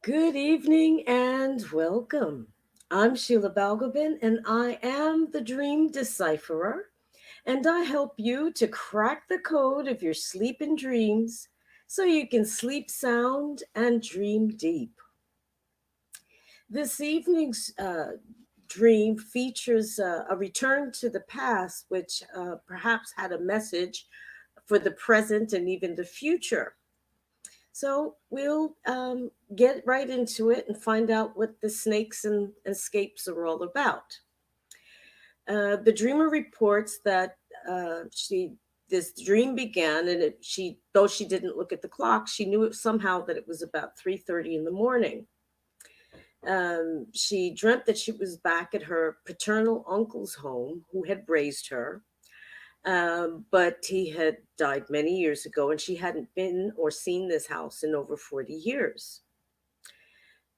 Good evening and welcome. I'm Sheila Balgobin and I am the Dream Decipherer, and I help you to crack the code of your sleep and dreams so you can sleep sound and dream deep. This evening's dream features a return to the past, which perhaps had a message for the present and even the future. So we'll get right into it and find out what the snakes and escapes are all about. The dreamer reports that she this dream began, and she though she didn't look at the clock, she knew it somehow that it was about 3:30 in the morning. She dreamt that she was back at her paternal uncle's home, who had raised her, but he had died many years ago, and she hadn't been or seen this house in over 40 years.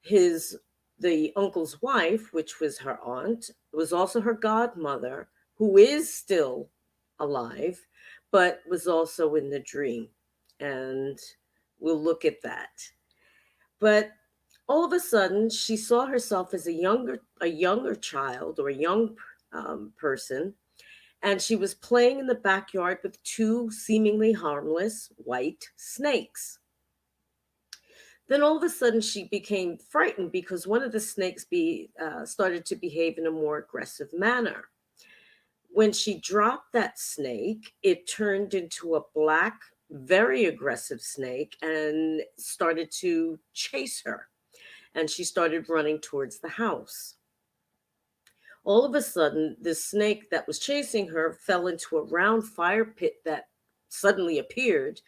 His The uncle's wife, which was her aunt, was also her godmother, who is still alive, but was also in the dream. And we'll look at that. But all of a sudden, she saw herself as a younger child or a young person, and she was playing in the backyard with two seemingly harmless white snakes. Then all of a sudden, she became frightened because one of the snakes started to behave in a more aggressive manner. When she dropped that snake, it turned into a black, very aggressive snake and started to chase her. And she started running towards the house. All of a sudden, the snake that was chasing her fell into a round fire pit that suddenly appeared,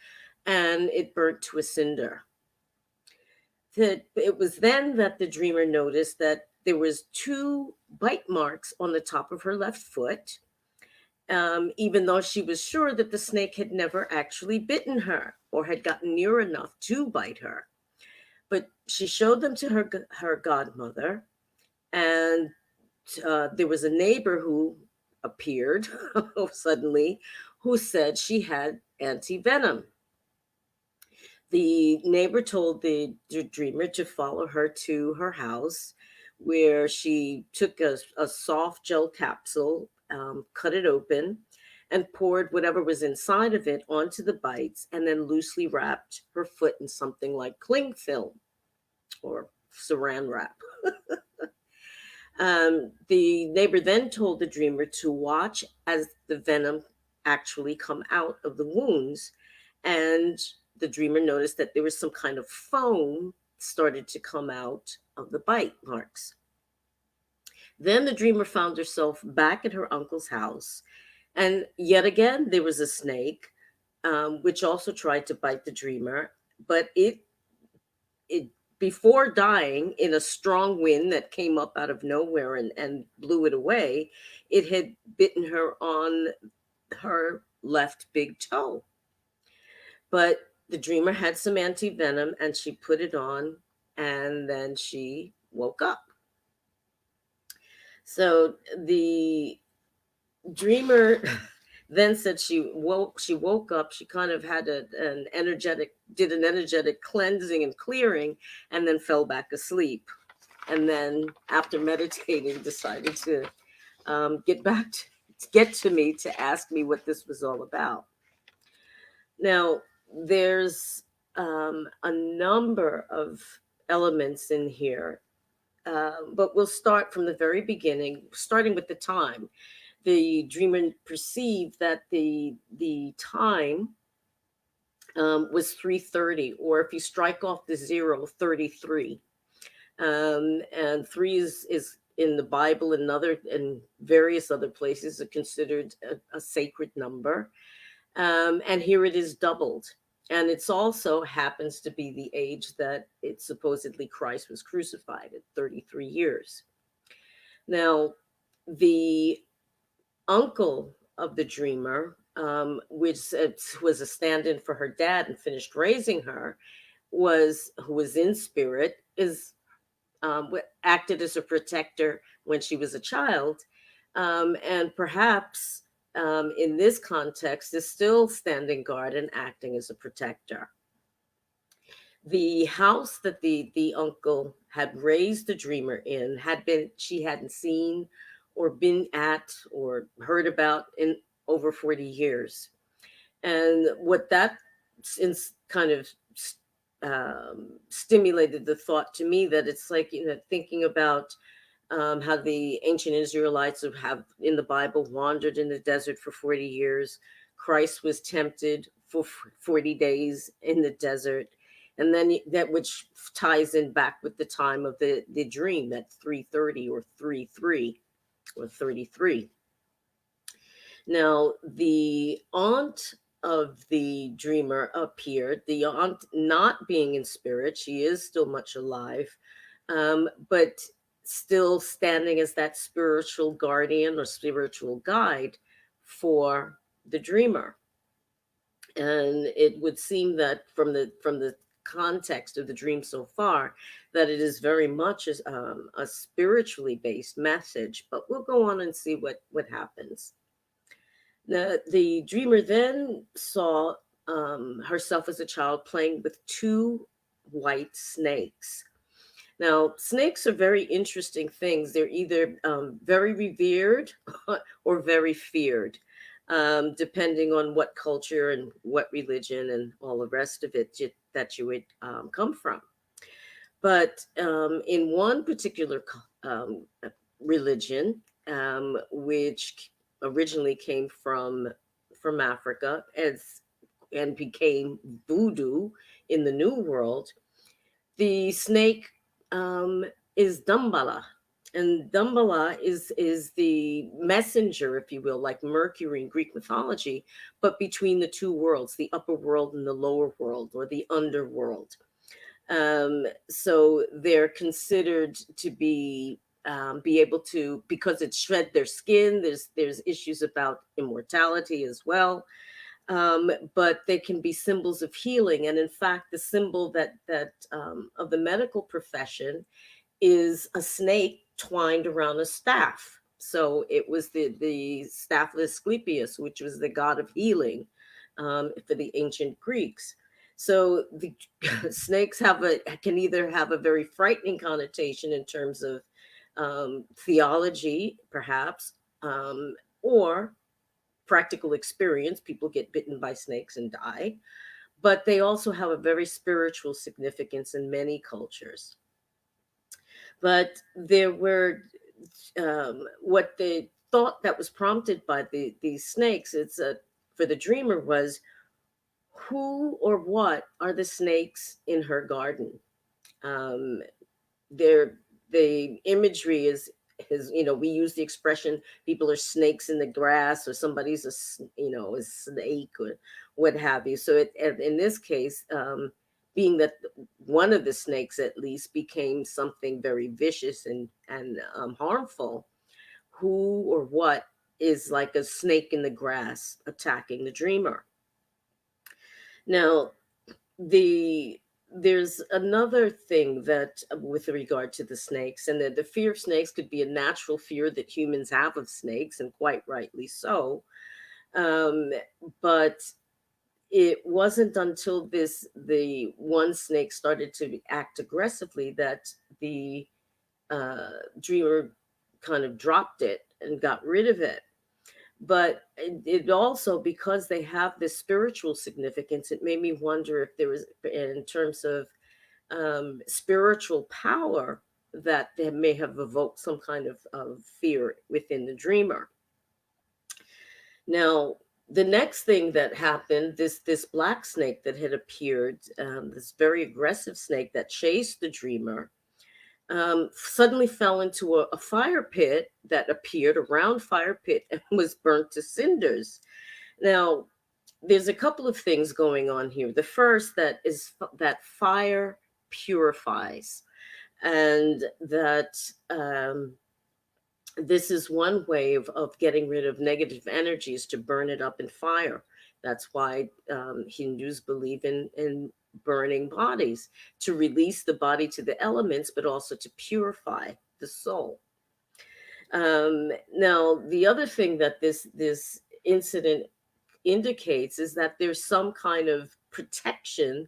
and it burnt to a cinder. It was then that the dreamer noticed that there was two bite marks on the top of her left foot, even though she was sure that the snake had never actually bitten her or had gotten near enough to bite her. But she showed them to her godmother, and there was a neighbor who appeared suddenly, who said she had anti venom. The neighbor told the dreamer to follow her to her house, where she took a soft gel capsule, cut it open, and poured whatever was inside of it onto the bites, and then loosely wrapped her foot in something like cling film or saran wrap. The neighbor then told the dreamer to watch as the venom actually come out of the wounds, and the dreamer noticed that there was some kind of foam started to come out of the bite marks. Then the dreamer found herself back at her uncle's house, and yet again there was a snake, which also tried to bite the dreamer, but it before dying in a strong wind that came up out of nowhere and blew it away, it had bitten her on her left big toe. But the dreamer had some anti venom and she put it on, and then she woke up. So the dreamer then said she woke up, she kind of had an energetic cleansing and clearing, and then fell back asleep, and then after meditating decided to get to me to ask me what this was all about. Now, there's a number of elements in here, but we'll start from the very beginning, starting with the time. The dreamer perceived that the time was 3:30, or if you strike off the zero, 33. And three is in the Bible and other and various other places are considered a sacred number. And here it is doubled. And it's also happens to be the age that it supposedly Christ was crucified at 33 years. Now, the uncle of the dreamer, which was a stand-in for her dad and finished raising her, was who was in spirit, is acted as a protector when she was a child, and perhaps in this context is still standing guard and acting as a protector. The house that the uncle had raised the dreamer in had been she hadn't seen or been at or heard about in over 40 years. And what that kind of stimulated the thought to me that it's like, thinking about how the ancient Israelites have in the Bible wandered in the desert for 40 years. Christ was tempted for 40 days in the desert. And then that, which ties in back with the time of the dream, that 3:30 or 3:3 or 33. Now, the aunt of the dreamer appeared, the aunt not being in spirit, she is still much alive, but still standing as that spiritual guardian or spiritual guide for the dreamer. And it would seem that from the context of the dream so far, that it is very much a spiritually based message. But we'll go on and see what happens. The dreamer then saw herself as a child playing with two white snakes. Now, snakes are very interesting things. They're either very revered or very feared, depending on what culture and what religion and all the rest of it that you would come from. But in one particular religion, which originally came from Africa and became voodoo in the New World, the snake is Dambala. And Dambala is the messenger, if you will, like Mercury in Greek mythology, but between the two worlds, the upper world and the lower world, or the underworld. So they're considered to be able to, because it shred their skin. There's issues about immortality as well, but they can be symbols of healing. And in fact, the symbol that of the medical profession is a snake twined around a staff. So it was the staff of Asclepius, which was the god of healing for the ancient Greeks. So the snakes can either have a very frightening connotation in terms of theology, perhaps, or practical experience. People get bitten by snakes and die, but they also have a very spiritual significance in many cultures. But there were what they thought that was prompted by these snakes. For the dreamer was, who or what are the snakes in her garden? Um, there, the imagery is, we use the expression people are snakes in the grass, or somebody's a snake, or what have you. So in this case, being that one of the snakes at least became something very vicious and harmful, who or what is like a snake in the grass attacking the dreamer? Now, the there's another thing that with regard to the snakes, and the fear of snakes could be a natural fear that humans have of snakes, and quite rightly so. um, but it wasn't until the one snake started to act aggressively that the dreamer kind of dropped it and got rid of it. But it also, because they have this spiritual significance, it made me wonder if there was, in terms of spiritual power, that they may have evoked some kind of fear within the dreamer. Now, the next thing that happened, this black snake that had appeared, this very aggressive snake that chased the dreamer, suddenly fell into a fire pit that appeared, a round fire pit, and was burnt to cinders. Now, there's a couple of things going on here. The first, that is that fire purifies, and that this is one way of getting rid of negative energies, to burn it up in fire. That's why Hindus believe in burning bodies, to release the body to the elements, but also to purify the soul. Now, the other thing that this incident indicates is that there's some kind of protection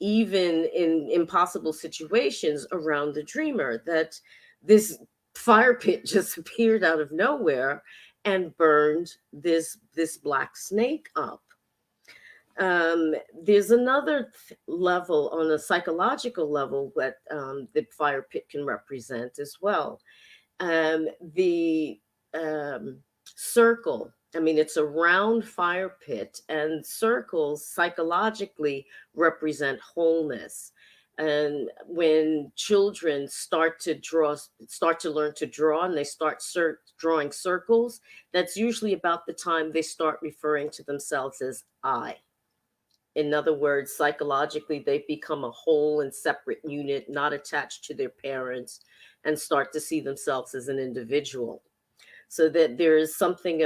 even in impossible situations around the dreamer, that this fire pit just appeared out of nowhere and burned this black snake up. There's another level, on a psychological level, that the fire pit can represent as well. The circle, I mean, it's a round fire pit, and circles psychologically represent wholeness. And when children start to learn to draw, and they start drawing circles, that's usually about the time they start referring to themselves as I. In other words, psychologically, they become a whole and separate unit, not attached to their parents, and start to see themselves as an individual. So that there is something,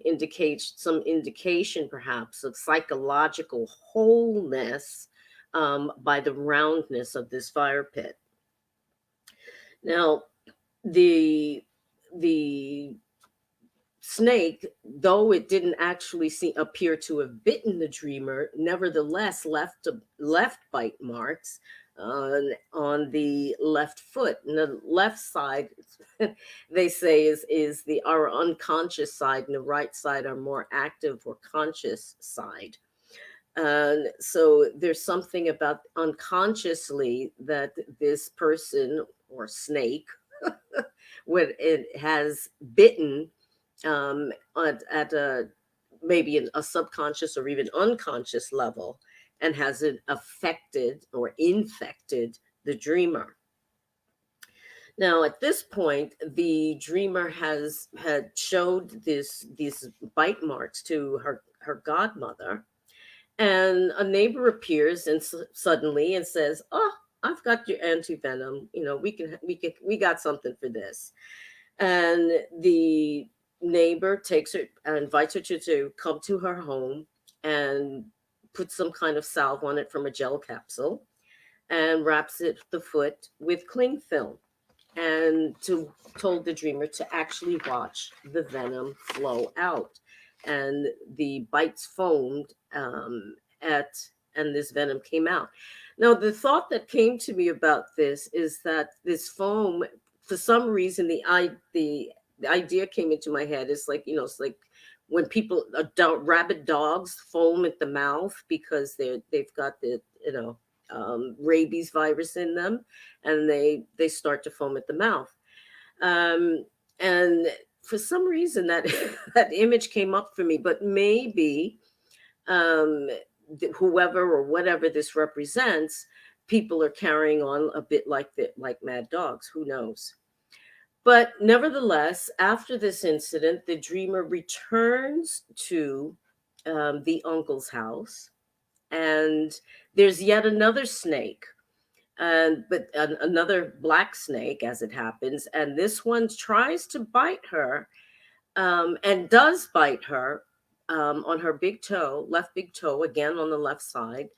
indicates some indication, perhaps, of psychological wholeness, by the roundness of this fire pit. Now, the the snake, though it didn't actually appear to have bitten the dreamer, nevertheless left bite marks on the left foot. And the left side, they say, is the our unconscious side, and the right side, our more active or conscious side. And so there's something about unconsciously that this person or snake, when it has bitten, at a maybe a subconscious or even unconscious level, and has it affected or infected the dreamer. Now, at this point, the dreamer had showed these bite marks to her godmother, and a neighbor appears and suddenly and says, "Oh, I've got your anti-venom. We got something for this." And the neighbor takes her and invites her to come to her home and puts some kind of salve on it from a gel capsule, and wraps it the foot with cling film, and told the dreamer to actually watch the venom flow out. And the bites foamed, at and this venom came out. Now, the thought that came to me about this is that this foam, for some reason, the idea came into my head. It's like, it's like when people, rabid dogs, foam at the mouth because they've got the, rabies virus in them, and they start to foam at the mouth. And for some reason, that that image came up for me. But maybe, um, whoever or whatever this represents, people are carrying on a bit like mad dogs. Who knows? But nevertheless, after this incident, the dreamer returns to, the uncle's house, and there's yet another snake, and but another black snake, as it happens, and this one tries to bite her, and does bite her, on her big toe, left big toe, again on the left side,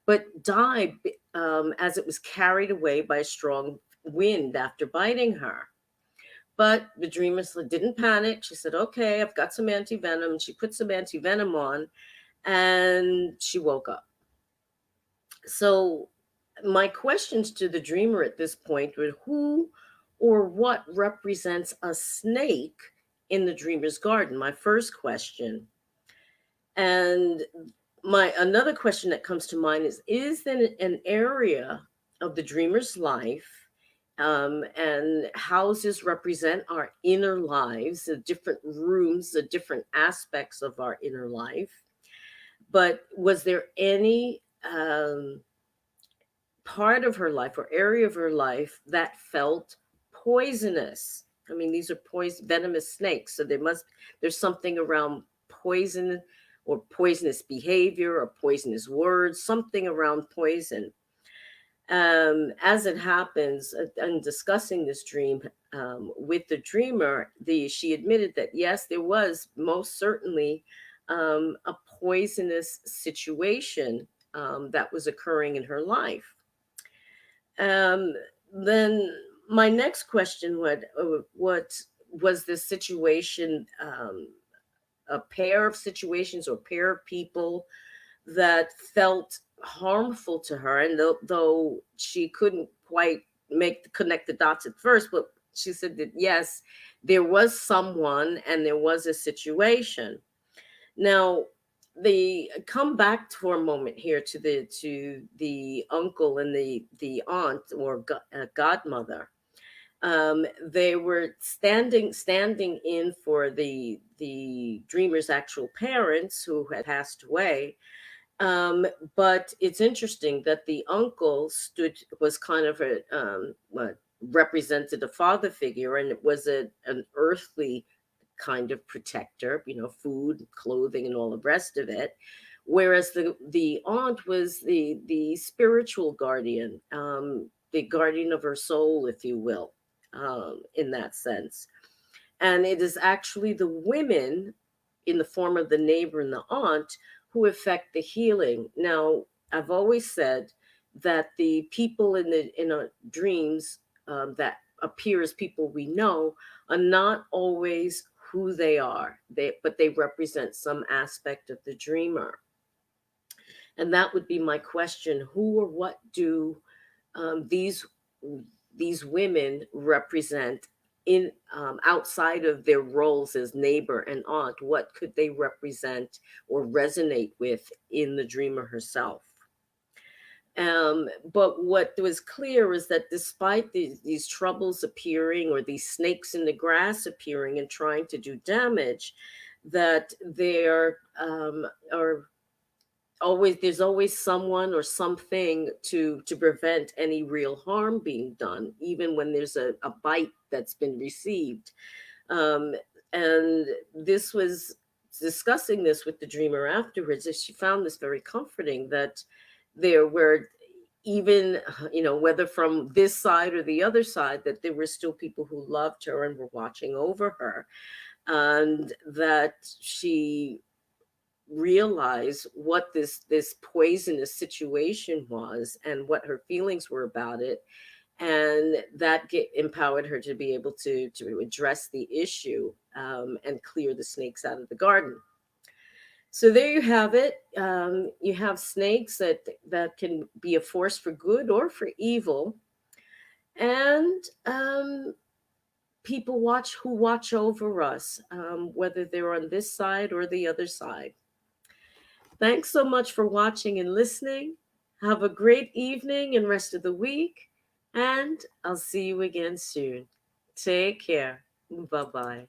but died, as it was carried away by a strong wind after biting her. But the dreamer didn't panic. She said, "Okay, I've got some anti venom." She put some anti venom on, and she woke up. So, my questions to the dreamer at this point were, who or what represents a snake in the dreamer's garden? My first question. And my another question that comes to mind is there an area of the dreamer's life, and houses represent our inner lives, the different rooms, the different aspects of our inner life. But was there any, part of her life or area of her life that felt poisonous? I mean, these are poison venomous snakes, so there's something around poison or poisonous behavior or poisonous words, something around poison. As it happens, in discussing this dream, with the dreamer, she admitted that yes, there was most certainly, a poisonous situation, that was occurring in her life. Um, then my next question would, what was this situation, a pair of situations or pair of people that felt harmful to her. And though she couldn't quite connect the dots at first, but she said that yes, there was someone and there was a situation. Now, the come back for a moment here to the uncle and the aunt or godmother. They were standing in for the dreamer's actual parents who had passed away. But it's interesting that the uncle was kind of what represented a father figure, and it was an earthly kind of protector, food, clothing, and all the rest of it. Whereas the aunt was the spiritual guardian, the guardian of her soul, if you will, in that sense. And it is actually the women, in the form of the neighbor and the aunt, who affect the healing. Now, I've always said that the people in our dreams, that appear as people we know, are not always who they are. But they represent some aspect of the dreamer. And that would be my question: who or what do um, these these women represent in outside of their roles as neighbor and aunt? What could they represent or resonate with in the dreamer herself? But what was clear is that despite these troubles appearing, or these snakes in the grass appearing and trying to do damage, that there are there's always someone or something to prevent any real harm being done, even when there's a bite that's been received. um, and this was discussing this with the dreamer afterwards, and she found this very comforting, that there were, even whether from this side or the other side, that there were still people who loved her and were watching over her, and that she realize what this poisonous situation was and what her feelings were about it, and that empowered her to be able to address the issue, and clear the snakes out of the garden. So there you have it. You have snakes that can be a force for good or for evil, and people who watch over us, whether they're on this side or the other side. Thanks so much for watching and listening. Have a great evening and rest of the week, and I'll see you again soon. Take care. Bye bye.